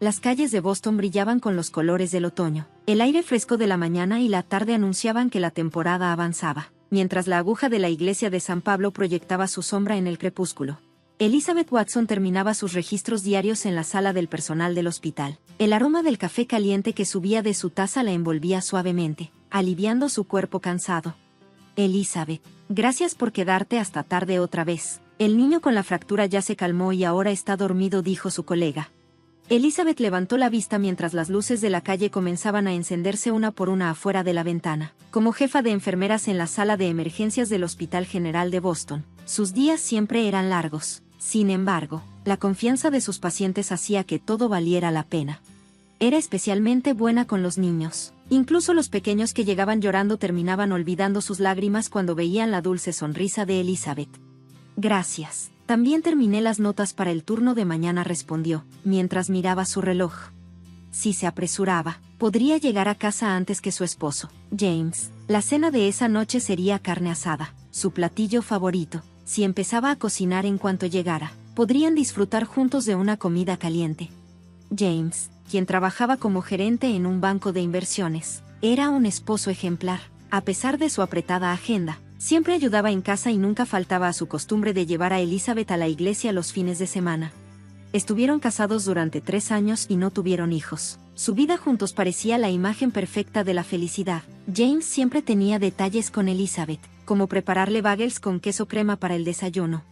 Las calles de Boston brillaban con los colores del otoño. El aire fresco de la mañana y la tarde anunciaban que la temporada avanzaba, mientras la aguja de la iglesia de San Pablo proyectaba su sombra en el crepúsculo. Elizabeth Watson terminaba sus registros diarios en la sala del personal del hospital. El aroma del café caliente que subía de su taza la envolvía suavemente, aliviando su cuerpo cansado. Elizabeth, gracias por quedarte hasta tarde otra vez. El niño con la fractura ya se calmó y ahora está dormido, dijo su colega. Elizabeth levantó la vista mientras las luces de la calle comenzaban a encenderse una por una afuera de la ventana. Como jefa de enfermeras en la sala de emergencias del Hospital General de Boston, sus días siempre eran largos. Sin embargo, la confianza de sus pacientes hacía que todo valiera la pena. Era especialmente buena con los niños. Incluso los pequeños que llegaban llorando terminaban olvidando sus lágrimas cuando veían la dulce sonrisa de Elizabeth. Gracias. También terminé las notas para el turno de mañana, respondió, mientras miraba su reloj. Si se apresuraba, podría llegar a casa antes que su esposo, James. La cena de esa noche sería carne asada, su platillo favorito. Si empezaba a cocinar en cuanto llegara, podrían disfrutar juntos de una comida caliente. James, quien trabajaba como gerente en un banco de inversiones, era un esposo ejemplar. A pesar de su apretada agenda, siempre ayudaba en casa y nunca faltaba a su costumbre de llevar a Elizabeth a la iglesia los fines de semana. Estuvieron casados durante 3 años y no tuvieron hijos. Su vida juntos parecía la imagen perfecta de la felicidad. James siempre tenía detalles con Elizabeth, como prepararle bagels con queso crema para el desayuno.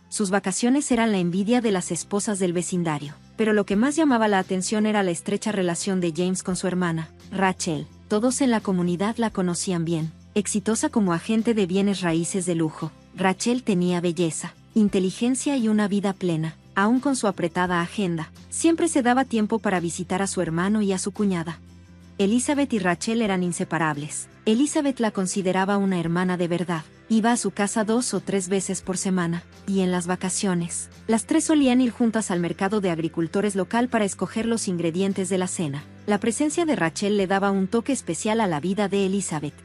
Sus vacaciones eran la envidia de las esposas del vecindario, pero lo que más llamaba la atención era la estrecha relación de James con su hermana, Rachel. Todos en la comunidad la conocían bien. Exitosa como agente de bienes raíces de lujo, Rachel tenía belleza, inteligencia y una vida plena. Aún con su apretada agenda, siempre se daba tiempo para visitar a su hermano y a su cuñada. Elizabeth y Rachel eran inseparables. Elizabeth la consideraba una hermana de verdad. Iba a su casa 2 o 3 veces por semana, y en las vacaciones, las 3 solían ir juntas al mercado de agricultores local para escoger los ingredientes de la cena. La presencia de Rachel le daba un toque especial a la vida de Elizabeth.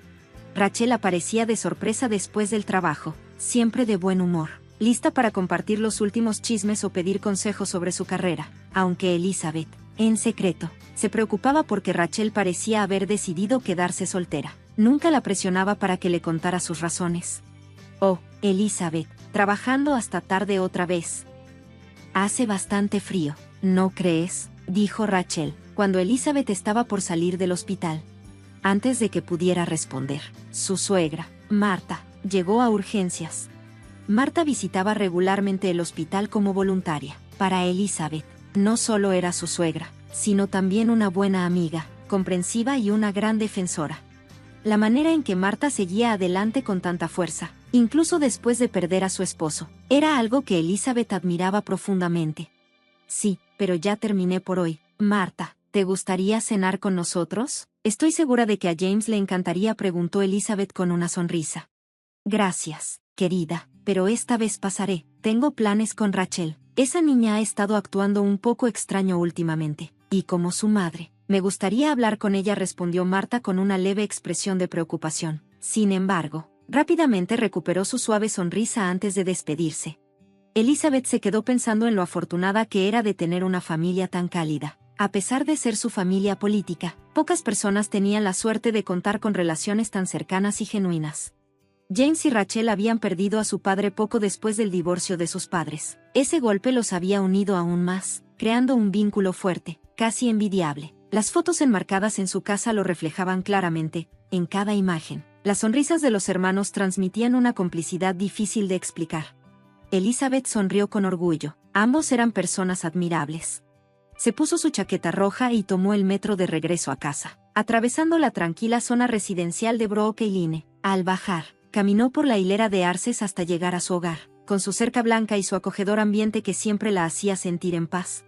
Rachel aparecía de sorpresa después del trabajo, siempre de buen humor, lista para compartir los últimos chismes o pedir consejos sobre su carrera, aunque Elizabeth, en secreto, se preocupaba porque Rachel parecía haber decidido quedarse soltera. Nunca la presionaba para que le contara sus razones. Oh, Elizabeth, trabajando hasta tarde otra vez. Hace bastante frío, ¿no crees?, dijo Rachel, cuando Elizabeth estaba por salir del hospital. Antes de que pudiera responder, su suegra, Marta, llegó a urgencias. Marta visitaba regularmente el hospital como voluntaria. Para Elizabeth, no solo era su suegra, sino también una buena amiga, comprensiva y una gran defensora. La manera en que Marta seguía adelante con tanta fuerza, incluso después de perder a su esposo, era algo que Elizabeth admiraba profundamente. Sí, pero ya terminé por hoy. Marta, ¿te gustaría cenar con nosotros? Estoy segura de que a James le encantaría, preguntó Elizabeth con una sonrisa. Gracias, querida, pero esta vez pasaré. Tengo planes con Rachel. Esa niña ha estado actuando un poco extraño últimamente, y como su madre, me gustaría hablar con ella, respondió Marta con una leve expresión de preocupación. Sin embargo, rápidamente recuperó su suave sonrisa antes de despedirse. Elizabeth se quedó pensando en lo afortunada que era de tener una familia tan cálida. A pesar de ser su familia política, pocas personas tenían la suerte de contar con relaciones tan cercanas y genuinas. James y Rachel habían perdido a su padre poco después del divorcio de sus padres. Ese golpe los había unido aún más, creando un vínculo fuerte, casi envidiable. Las fotos enmarcadas en su casa lo reflejaban claramente, en cada imagen. Las sonrisas de los hermanos transmitían una complicidad difícil de explicar. Elizabeth sonrió con orgullo. Ambos eran personas admirables. Se puso su chaqueta roja y tomó el metro de regreso a casa, atravesando la tranquila zona residencial de Brooklyn. Al bajar, caminó por la hilera de arces hasta llegar a su hogar, con su cerca blanca y su acogedor ambiente que siempre la hacía sentir en paz.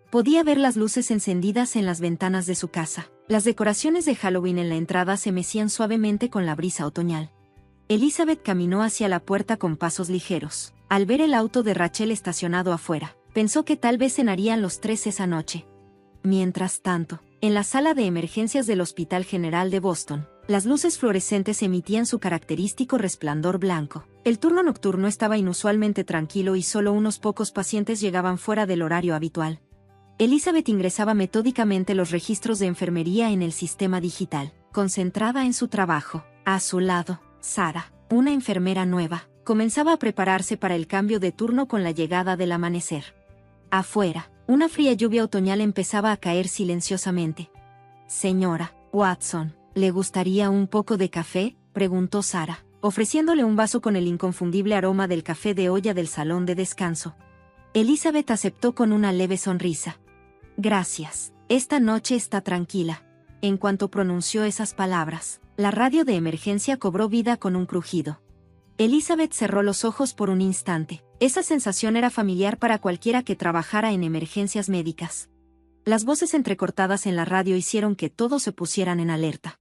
Podía ver las luces encendidas en las ventanas de su casa. Las decoraciones de Halloween en la entrada se mecían suavemente con la brisa otoñal. Elizabeth caminó hacia la puerta con pasos ligeros. Al ver el auto de Rachel estacionado afuera, pensó que tal vez cenarían los 3 esa noche. Mientras tanto, en la sala de emergencias del Hospital General de Boston, las luces fluorescentes emitían su característico resplandor blanco. El turno nocturno estaba inusualmente tranquilo y solo unos pocos pacientes llegaban fuera del horario habitual. Elizabeth ingresaba metódicamente los registros de enfermería en el sistema digital, concentrada en su trabajo. A su lado, Sarah, una enfermera nueva, comenzaba a prepararse para el cambio de turno con la llegada del amanecer. Afuera, una fría lluvia otoñal empezaba a caer silenciosamente. «Señora Watson, ¿le gustaría un poco de café?», preguntó Sarah, ofreciéndole un vaso con el inconfundible aroma del café de olla del salón de descanso. Elizabeth aceptó con una leve sonrisa. «Gracias, esta noche está tranquila». En cuanto pronunció esas palabras, la radio de emergencia cobró vida con un crujido. Elizabeth cerró los ojos por un instante. Esa sensación era familiar para cualquiera que trabajara en emergencias médicas. Las voces entrecortadas en la radio hicieron que todos se pusieran en alerta.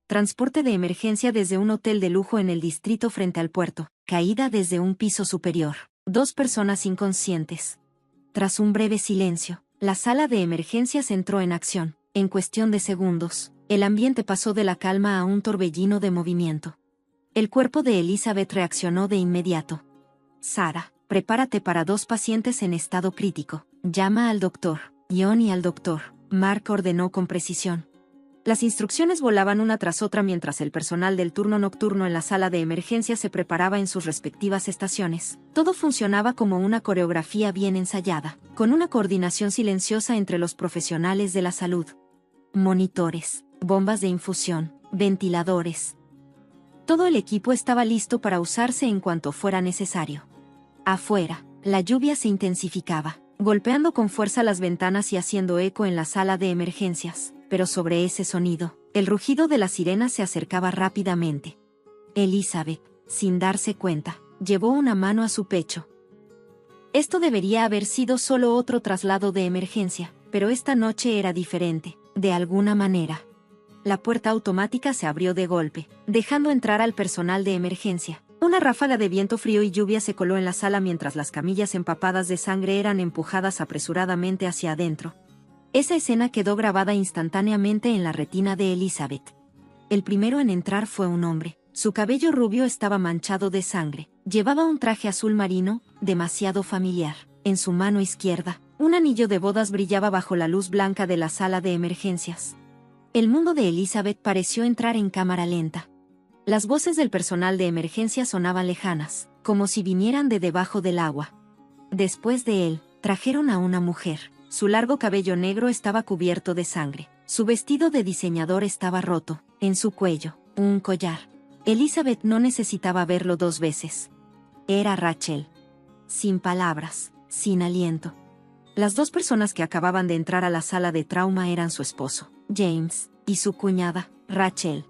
Transporte de emergencia desde un hotel de lujo en el distrito frente al puerto. Caída desde un piso superior. 2 personas inconscientes. Tras un breve silencio, la sala de emergencias entró en acción. En cuestión de segundos, el ambiente pasó de la calma a un torbellino de movimiento. El cuerpo de Elizabeth reaccionó de inmediato. «Sarah, prepárate para 2 pacientes en estado crítico. Llama al doctor John y al doctor Mark», ordenó con precisión. Las instrucciones volaban una tras otra mientras el personal del turno nocturno en la sala de emergencia se preparaba en sus respectivas estaciones. Todo funcionaba como una coreografía bien ensayada, con una coordinación silenciosa entre los profesionales de la salud. Monitores, bombas de infusión, ventiladores. Todo el equipo estaba listo para usarse en cuanto fuera necesario. Afuera, la lluvia se intensificaba, golpeando con fuerza las ventanas y haciendo eco en la sala de emergencias, pero sobre ese sonido, el rugido de la sirena se acercaba rápidamente. Elizabeth, sin darse cuenta, llevó una mano a su pecho. Esto debería haber sido solo otro traslado de emergencia, pero esta noche era diferente, de alguna manera. La puerta automática se abrió de golpe, dejando entrar al personal de emergencia. Una ráfaga de viento frío y lluvia se coló en la sala mientras las camillas empapadas de sangre eran empujadas apresuradamente hacia adentro. Esa escena quedó grabada instantáneamente en la retina de Elizabeth. El primero en entrar fue un hombre. Su cabello rubio estaba manchado de sangre. Llevaba un traje azul marino, demasiado familiar. En su mano izquierda, un anillo de bodas brillaba bajo la luz blanca de la sala de emergencias. El mundo de Elizabeth pareció entrar en cámara lenta. Las voces del personal de emergencia sonaban lejanas, como si vinieran de debajo del agua. Después de él, trajeron a una mujer. Su largo cabello negro estaba cubierto de sangre. Su vestido de diseñador estaba roto. En su cuello, un collar. Elizabeth no necesitaba verlo 2 veces. Era Rachel. Sin palabras, sin aliento. Las 2 personas que acababan de entrar a la sala de trauma eran su esposo, James, y su cuñada, Rachel.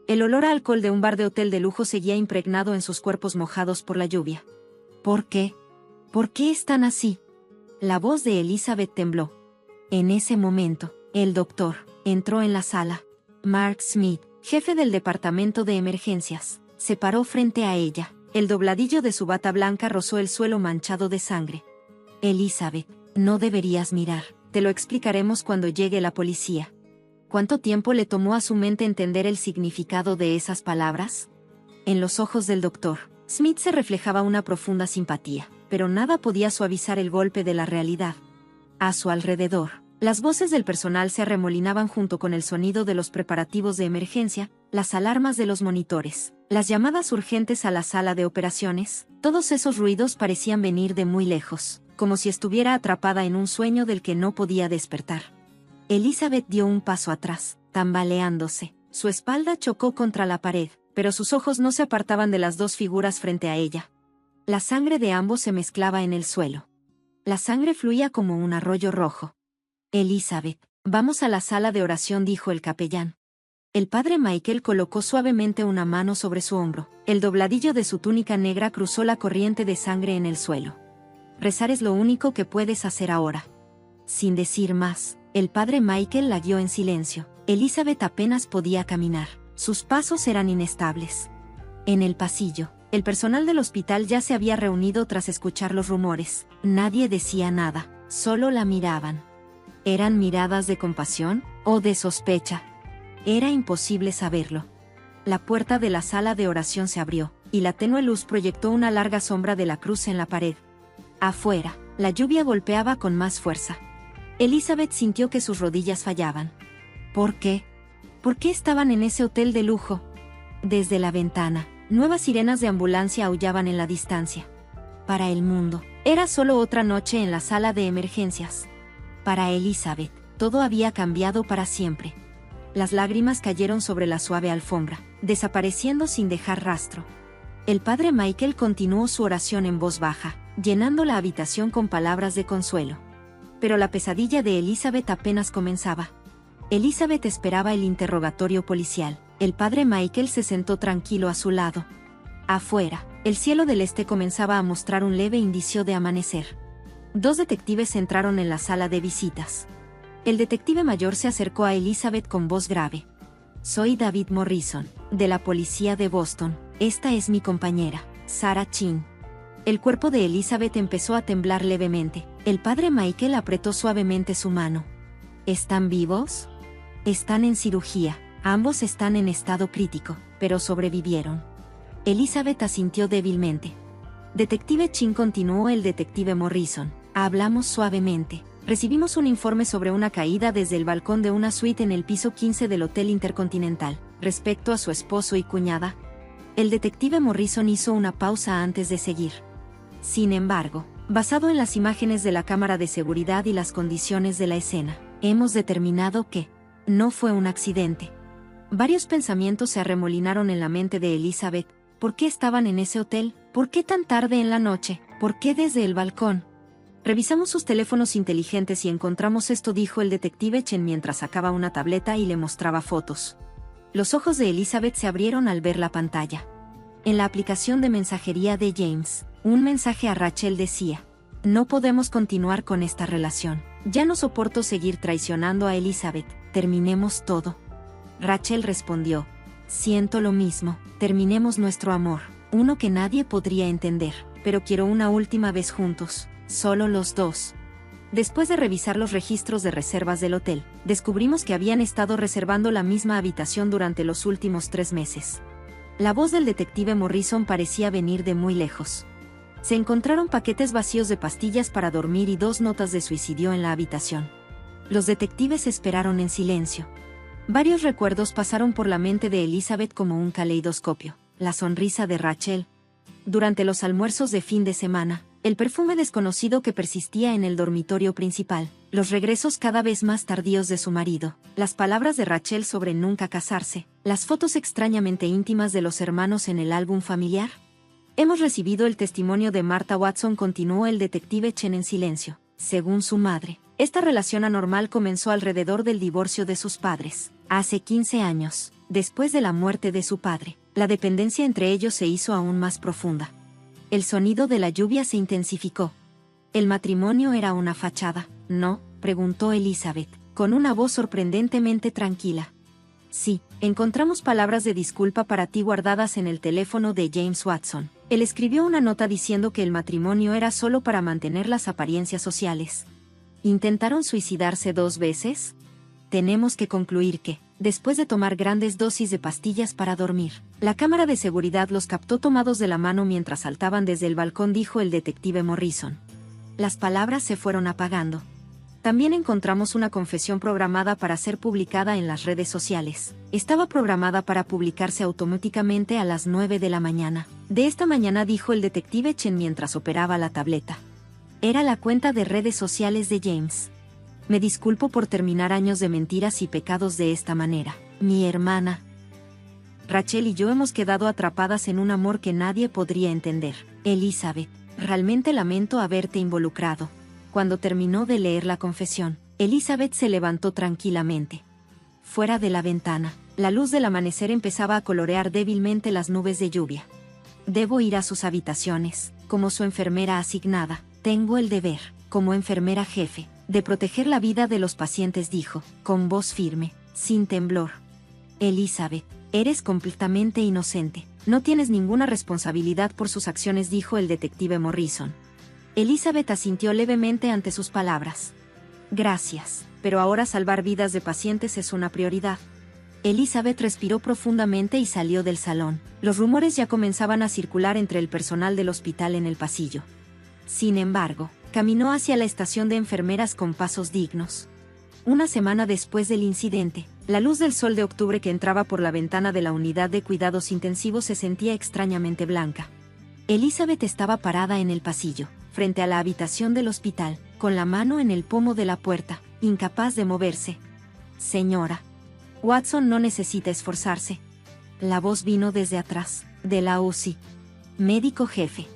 El olor a alcohol de un bar de hotel de lujo seguía impregnado en sus cuerpos mojados por la lluvia. ¿Por qué? ¿Por qué están así? La voz de Elizabeth tembló. En ese momento, el doctor entró en la sala. Mark Smith, jefe del departamento de emergencias, se paró frente a ella. El dobladillo de su bata blanca rozó el suelo manchado de sangre. Elizabeth, no deberías mirar. Te lo explicaremos cuando llegue la policía. ¿Cuánto tiempo le tomó a su mente entender el significado de esas palabras? En los ojos del doctor Smith se reflejaba una profunda simpatía, pero nada podía suavizar el golpe de la realidad. A su alrededor, las voces del personal se arremolinaban junto con el sonido de los preparativos de emergencia, las alarmas de los monitores, las llamadas urgentes a la sala de operaciones. Todos esos ruidos parecían venir de muy lejos, como si estuviera atrapada en un sueño del que no podía despertar. Elizabeth dio un paso atrás, tambaleándose. Su espalda chocó contra la pared, pero sus ojos no se apartaban de las 2 figuras frente a ella. La sangre de ambos se mezclaba en el suelo. La sangre fluía como un arroyo rojo. Elizabeth, vamos a la sala de oración, dijo el capellán. El padre Michael colocó suavemente una mano sobre su hombro. El dobladillo de su túnica negra cruzó la corriente de sangre en el suelo. Rezar es lo único que puedes hacer ahora. Sin decir más, el padre Michael la guió en silencio. Elizabeth apenas podía caminar. Sus pasos eran inestables. En el pasillo, el personal del hospital ya se había reunido tras escuchar los rumores. Nadie decía nada, solo la miraban. ¿Eran miradas de compasión o de sospecha? Era imposible saberlo. La puerta de la sala de oración se abrió, y la tenue luz proyectó una larga sombra de la cruz en la pared. Afuera, la lluvia golpeaba con más fuerza. Elizabeth sintió que sus rodillas fallaban. ¿Por qué? ¿Por qué estaban en ese hotel de lujo? Desde la ventana, nuevas sirenas de ambulancia aullaban en la distancia. Para el mundo, era solo otra noche en la sala de emergencias. Para Elizabeth, todo había cambiado para siempre. Las lágrimas cayeron sobre la suave alfombra, desapareciendo sin dejar rastro. El padre Michael continuó su oración en voz baja, llenando la habitación con palabras de consuelo. Pero la pesadilla de Elizabeth apenas comenzaba. Elizabeth esperaba el interrogatorio policial. El padre Michael se sentó tranquilo a su lado. Afuera, el cielo del este comenzaba a mostrar un leve indicio de amanecer. 2 detectives entraron en la sala de visitas. El detective mayor se acercó a Elizabeth con voz grave. Soy David Morrison, de la policía de Boston. Esta es mi compañera, Sarah Chin. El cuerpo de Elizabeth empezó a temblar levemente. El padre Michael apretó suavemente su mano. ¿Están vivos? Están en cirugía. Ambos están en estado crítico, pero sobrevivieron. Elizabeth asintió débilmente. Detective Chin, continuó el detective Morrison. Hablamos suavemente. Recibimos un informe sobre una caída desde el balcón de una suite en el piso 15 del Hotel Intercontinental. Respecto a su esposo y cuñada, el detective Morrison hizo una pausa antes de seguir. Sin embargo, basado en las imágenes de la cámara de seguridad y las condiciones de la escena, hemos determinado que no fue un accidente. Varios pensamientos se arremolinaron en la mente de Elizabeth. ¿Por qué estaban en ese hotel? ¿Por qué tan tarde en la noche? ¿Por qué desde el balcón? Revisamos sus teléfonos inteligentes y encontramos esto, dijo el detective Chen mientras sacaba una tableta y le mostraba fotos. Los ojos de Elizabeth se abrieron al ver la pantalla. En la aplicación de mensajería de James, un mensaje a Rachel decía: no podemos continuar con esta relación. Ya no soporto seguir traicionando a Elizabeth. Terminemos todo. Rachel respondió: siento lo mismo. Terminemos nuestro amor, uno que nadie podría entender, pero quiero una última vez juntos, solo los dos. Después de revisar los registros de reservas del hotel, descubrimos que habían estado reservando la misma habitación durante los últimos 3 meses. La voz del detective Morrison parecía venir de muy lejos. Se encontraron paquetes vacíos de pastillas para dormir y 2 notas de suicidio en la habitación. Los detectives esperaron en silencio. Varios recuerdos pasaron por la mente de Elizabeth como un caleidoscopio. La sonrisa de Rachel durante los almuerzos de fin de semana, el perfume desconocido que persistía en el dormitorio principal, los regresos cada vez más tardíos de su marido, las palabras de Rachel sobre nunca casarse, las fotos extrañamente íntimas de los hermanos en el álbum familiar. Hemos recibido el testimonio de Martha Watson, continuó el detective Chen en silencio. Según su madre, esta relación anormal comenzó alrededor del divorcio de sus padres, hace 15 años, después de la muerte de su padre. La dependencia entre ellos se hizo aún más profunda. El sonido de la lluvia se intensificó. ¿El matrimonio era una fachada, no?, preguntó Elizabeth, con una voz sorprendentemente tranquila. Sí, encontramos palabras de disculpa para ti guardadas en el teléfono de James Watson. Él escribió una nota diciendo que el matrimonio era solo para mantener las apariencias sociales. ¿Intentaron suicidarse 2 veces? Tenemos que concluir que, después de tomar grandes dosis de pastillas para dormir, la cámara de seguridad los captó tomados de la mano mientras saltaban desde el balcón, dijo el detective Morrison. Las palabras se fueron apagando. También encontramos una confesión programada para ser publicada en las redes sociales. Estaba programada para publicarse automáticamente a las 9 de la mañana. De esta mañana, dijo el detective Chen mientras operaba la tableta. Era la cuenta de redes sociales de James. Me disculpo por terminar años de mentiras y pecados de esta manera. Mi hermana Rachel y yo hemos quedado atrapadas en un amor que nadie podría entender. Elizabeth, realmente lamento haberte involucrado. Cuando terminó de leer la confesión, Elizabeth se levantó tranquilamente. Fuera de la ventana, la luz del amanecer empezaba a colorear débilmente las nubes de lluvia. Debo ir a sus habitaciones, como su enfermera asignada. Tengo el deber, como enfermera jefe, de proteger la vida de los pacientes, dijo, con voz firme, sin temblor. Elizabeth, eres completamente inocente. No tienes ninguna responsabilidad por sus acciones, dijo el detective Morrison. Elizabeth asintió levemente ante sus palabras. Gracias, pero ahora salvar vidas de pacientes es una prioridad. Elizabeth respiró profundamente y salió del salón. Los rumores ya comenzaban a circular entre el personal del hospital en el pasillo. Sin embargo, caminó hacia la estación de enfermeras con pasos dignos. Una semana después del incidente, la luz del sol de octubre que entraba por la ventana de la unidad de cuidados intensivos se sentía extrañamente blanca. Elizabeth estaba parada en el pasillo, frente a la habitación del hospital, con la mano en el pomo de la puerta, incapaz de moverse. Señora Watson no necesita esforzarse. La voz vino desde atrás, de la UCI. Médico jefe.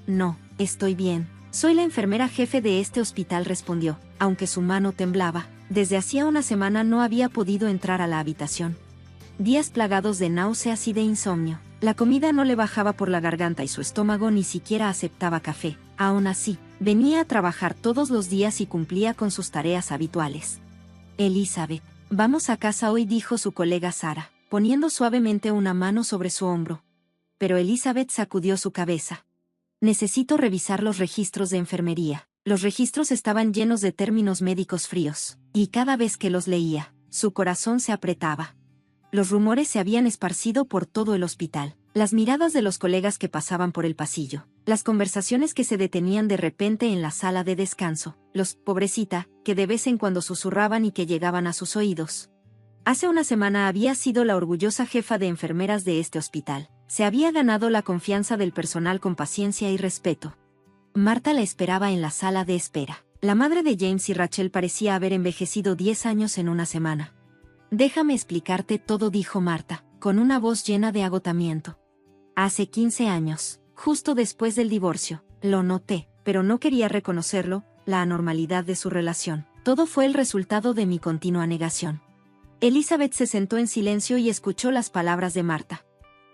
No, estoy bien. Soy la enfermera jefe de este hospital, respondió, aunque su mano temblaba. Desde hacía una semana no había podido entrar a la habitación. Días plagados de náuseas y de insomnio. La comida no le bajaba por la garganta y su estómago ni siquiera aceptaba café. Aún así, venía a trabajar todos los días y cumplía con sus tareas habituales. Elizabeth, vamos a casa hoy, dijo su colega Sara, poniendo suavemente una mano sobre su hombro. Pero Elizabeth sacudió su cabeza. Necesito revisar los registros de enfermería. Los registros estaban llenos de términos médicos fríos, y cada vez que los leía, su corazón se apretaba. Los rumores se habían esparcido por todo el hospital, las miradas de los colegas que pasaban por el pasillo, las conversaciones que se detenían de repente en la sala de descanso, los «pobrecita», que de vez en cuando susurraban y que llegaban a sus oídos. Hace una semana había sido la orgullosa jefa de enfermeras de este hospital. Se había ganado la confianza del personal con paciencia y respeto. Marta la esperaba en la sala de espera. La madre de James y Rachel parecía haber envejecido 10 años en una semana. Déjame explicarte todo, dijo Marta, con una voz llena de agotamiento. Hace 15 años, justo después del divorcio, lo noté, pero no quería reconocerlo, la anormalidad de su relación. Todo fue el resultado de mi continua negación. Elizabeth se sentó en silencio y escuchó las palabras de Marta.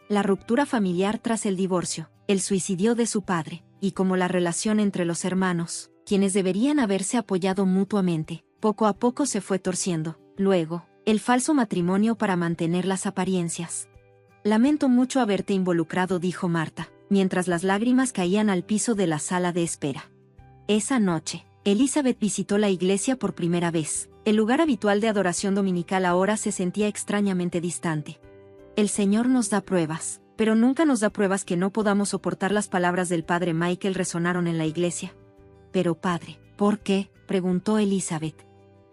La ruptura familiar tras el divorcio, el suicidio de su padre, y como la relación entre los hermanos, quienes deberían haberse apoyado mutuamente, poco a poco se fue torciendo. Luego, el falso matrimonio para mantener las apariencias. Lamento mucho haberte involucrado, dijo Marta, mientras las lágrimas caían al piso de la sala de espera. Esa noche, Elizabeth visitó la iglesia por primera vez. El lugar habitual de adoración dominical ahora se sentía extrañamente distante. El Señor nos da pruebas, pero nunca nos da pruebas que no podamos soportar. Las palabras del padre Michael resonaron en la iglesia. Pero padre, ¿por qué?, preguntó Elizabeth.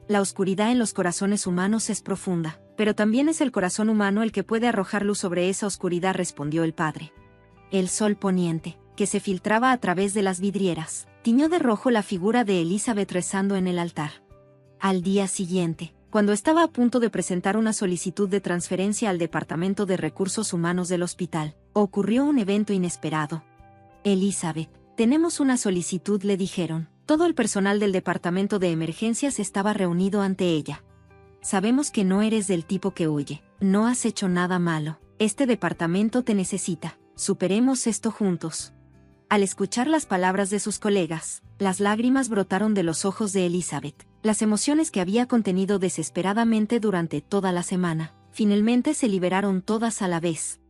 La oscuridad en los corazones humanos es profunda, pero también es el corazón humano el que puede arrojar luz sobre esa oscuridad, respondió el padre. El sol poniente, que se filtraba a través de las vidrieras, tiñó de rojo la figura de Elizabeth rezando en el altar. Al día siguiente, cuando estaba a punto de presentar una solicitud de transferencia al Departamento de Recursos Humanos del hospital, ocurrió un evento inesperado. Elizabeth, tenemos una solicitud, le dijeron. Todo el personal del Departamento de Emergencias estaba reunido ante ella. Sabemos que no eres del tipo que huye, no has hecho nada malo, este departamento te necesita, superemos esto juntos. Al escuchar las palabras de sus colegas, las lágrimas brotaron de los ojos de Elizabeth. Las emociones que había contenido desesperadamente durante toda la semana, finalmente se liberaron todas a la vez.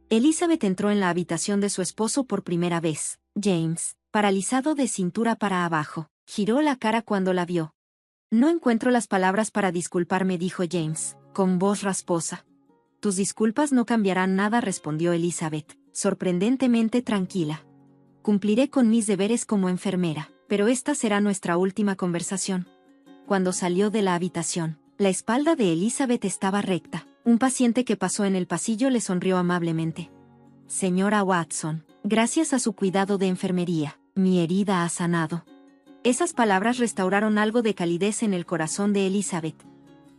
Elizabeth entró en la habitación de su esposo por primera vez. James, paralizado de cintura para abajo, giró la cara cuando la vio. No encuentro las palabras para disculparme, dijo James, con voz rasposa. Tus disculpas no cambiarán nada, respondió Elizabeth, sorprendentemente tranquila. Cumpliré con mis deberes como enfermera, pero esta será nuestra última conversación. Cuando salió de la habitación, la espalda de Elizabeth estaba recta. Un paciente que pasó en el pasillo le sonrió amablemente. Señora Watson, gracias a su cuidado de enfermería, mi herida ha sanado. Esas palabras restauraron algo de calidez en el corazón de Elizabeth.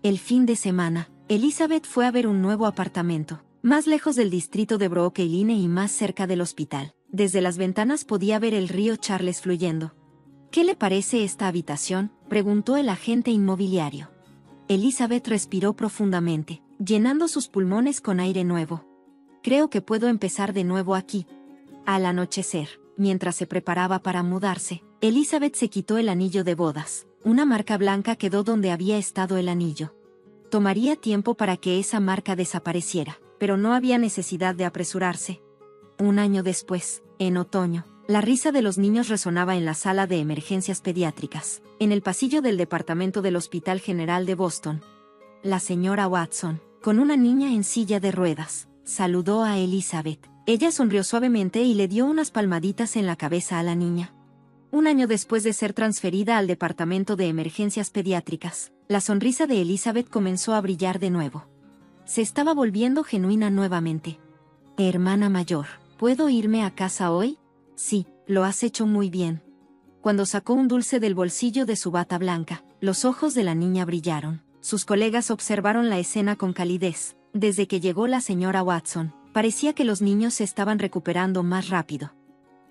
El fin de semana, Elizabeth fue a ver un nuevo apartamento, más lejos del distrito de Brooklyn y más cerca del hospital. Desde las ventanas podía ver el río Charles fluyendo. ¿Qué le parece esta habitación?, preguntó el agente inmobiliario. Elizabeth respiró profundamente, llenando sus pulmones con aire nuevo. Creo que puedo empezar de nuevo aquí. Al anochecer, mientras se preparaba para mudarse, Elizabeth se quitó el anillo de bodas. Una marca blanca quedó donde había estado el anillo. Tomaría tiempo para que esa marca desapareciera, pero no había necesidad de apresurarse. Un año después, en otoño, la risa de los niños resonaba en la sala de emergencias pediátricas, en el pasillo del departamento del Hospital General de Boston. La señora Watson, con una niña en silla de ruedas, saludó a Elizabeth. Ella sonrió suavemente y le dio unas palmaditas en la cabeza a la niña. Un año después de ser transferida al departamento de emergencias pediátricas, la sonrisa de Elizabeth comenzó a brillar de nuevo. Se estaba volviendo genuina nuevamente. Hermana mayor, ¿puedo irme a casa hoy? Sí, lo has hecho muy bien. Cuando sacó un dulce del bolsillo de su bata blanca, los ojos de la niña brillaron. Sus colegas observaron la escena con calidez. Desde que llegó la señora Watson, parecía que los niños se estaban recuperando más rápido.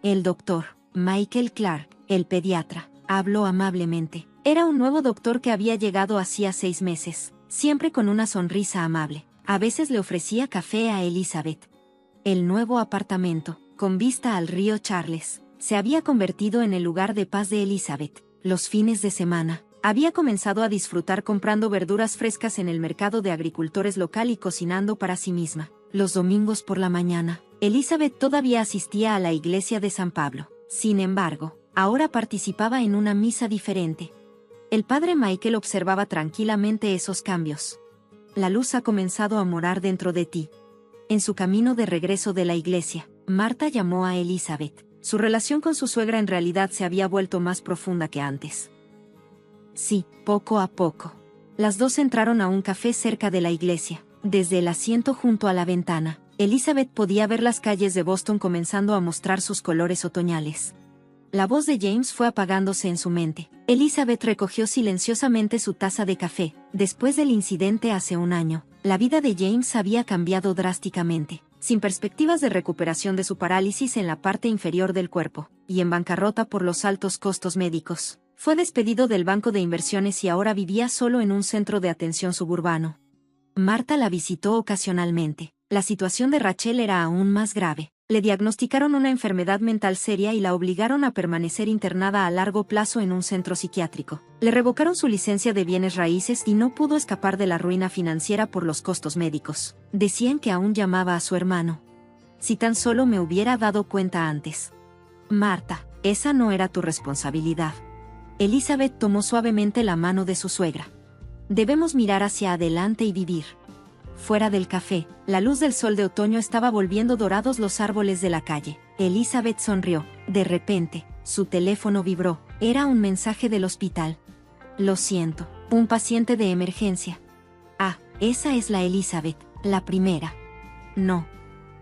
El doctor, Michael Clark, el pediatra, habló amablemente. Era un nuevo doctor que había llegado hacía 6 meses, siempre con una sonrisa amable. A veces le ofrecía café a Elizabeth. El nuevo apartamento, con vista al río Charles, se había convertido en el lugar de paz de Elizabeth. Los fines de semana, había comenzado a disfrutar comprando verduras frescas en el mercado de agricultores local y cocinando para sí misma. Los domingos por la mañana, Elizabeth todavía asistía a la iglesia de San Pablo. Sin embargo, ahora participaba en una misa diferente. El padre Michael observaba tranquilamente esos cambios. La luz ha comenzado a morar dentro de ti. En su camino de regreso de la iglesia, Marta llamó a Elizabeth. Su relación con su suegra en realidad se había vuelto más profunda que antes. Sí, poco a poco. Las dos entraron a un café cerca de la iglesia. Desde el asiento junto a la ventana, Elizabeth podía ver las calles de Boston comenzando a mostrar sus colores otoñales. La voz de James fue apagándose en su mente. Elizabeth recogió silenciosamente su taza de café. Después del incidente hace un año, la vida de James había cambiado drásticamente. Sin perspectivas de recuperación de su parálisis en la parte inferior del cuerpo, y en bancarrota por los altos costos médicos, fue despedido del banco de inversiones y ahora vivía solo en un centro de atención suburbano. Marta la visitó ocasionalmente. La situación de Rachel era aún más grave. Le diagnosticaron una enfermedad mental seria y la obligaron a permanecer internada a largo plazo en un centro psiquiátrico. Le revocaron su licencia de bienes raíces y no pudo escapar de la ruina financiera por los costos médicos. Decían que aún llamaba a su hermano. Si tan solo me hubiera dado cuenta antes. Marta, esa no era tu responsabilidad. Elizabeth tomó suavemente la mano de su suegra. Debemos mirar hacia adelante y vivir. Fuera del café, la luz del sol de otoño estaba volviendo dorados los árboles de la calle. Elizabeth sonrió. De repente, su teléfono vibró. Era un mensaje del hospital. Lo siento, un paciente de emergencia. Ah, esa es la Elizabeth, la primera. No.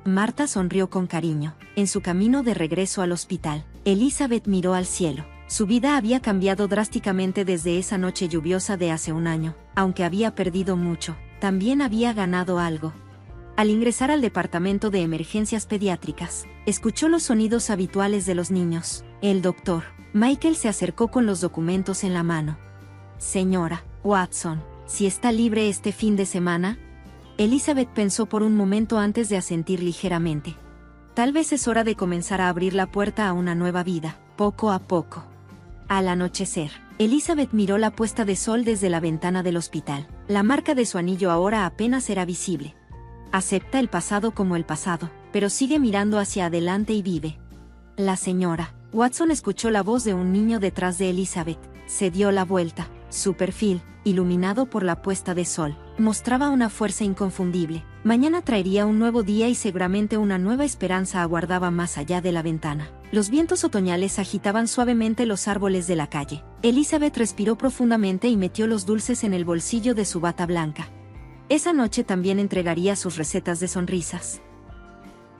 Marta sonrió con cariño. En su camino de regreso al hospital, Elizabeth miró al cielo. Su vida había cambiado drásticamente desde esa noche lluviosa de hace un año. Aunque había perdido mucho, también había ganado algo. Al ingresar al departamento de emergencias pediátricas, escuchó los sonidos habituales de los niños. El doctor, Michael, se acercó con los documentos en la mano. Señora Watson, ¿si está libre este fin de semana? Elizabeth pensó por un momento antes de asentir ligeramente. Tal vez es hora de comenzar a abrir la puerta a una nueva vida, poco a poco. Al anochecer, Elizabeth miró la puesta de sol desde la ventana del hospital. La marca de su anillo ahora apenas era visible. Acepta el pasado como el pasado, pero sigue mirando hacia adelante y vive. La señora Watson escuchó la voz de un niño detrás de Elizabeth. Se dio la vuelta. Su perfil, iluminado por la puesta de sol, mostraba una fuerza inconfundible. Mañana traería un nuevo día y seguramente una nueva esperanza aguardaba más allá de la ventana. Los vientos otoñales agitaban suavemente los árboles de la calle. Elizabeth respiró profundamente y metió los dulces en el bolsillo de su bata blanca. Esa noche también entregaría sus recetas de sonrisas.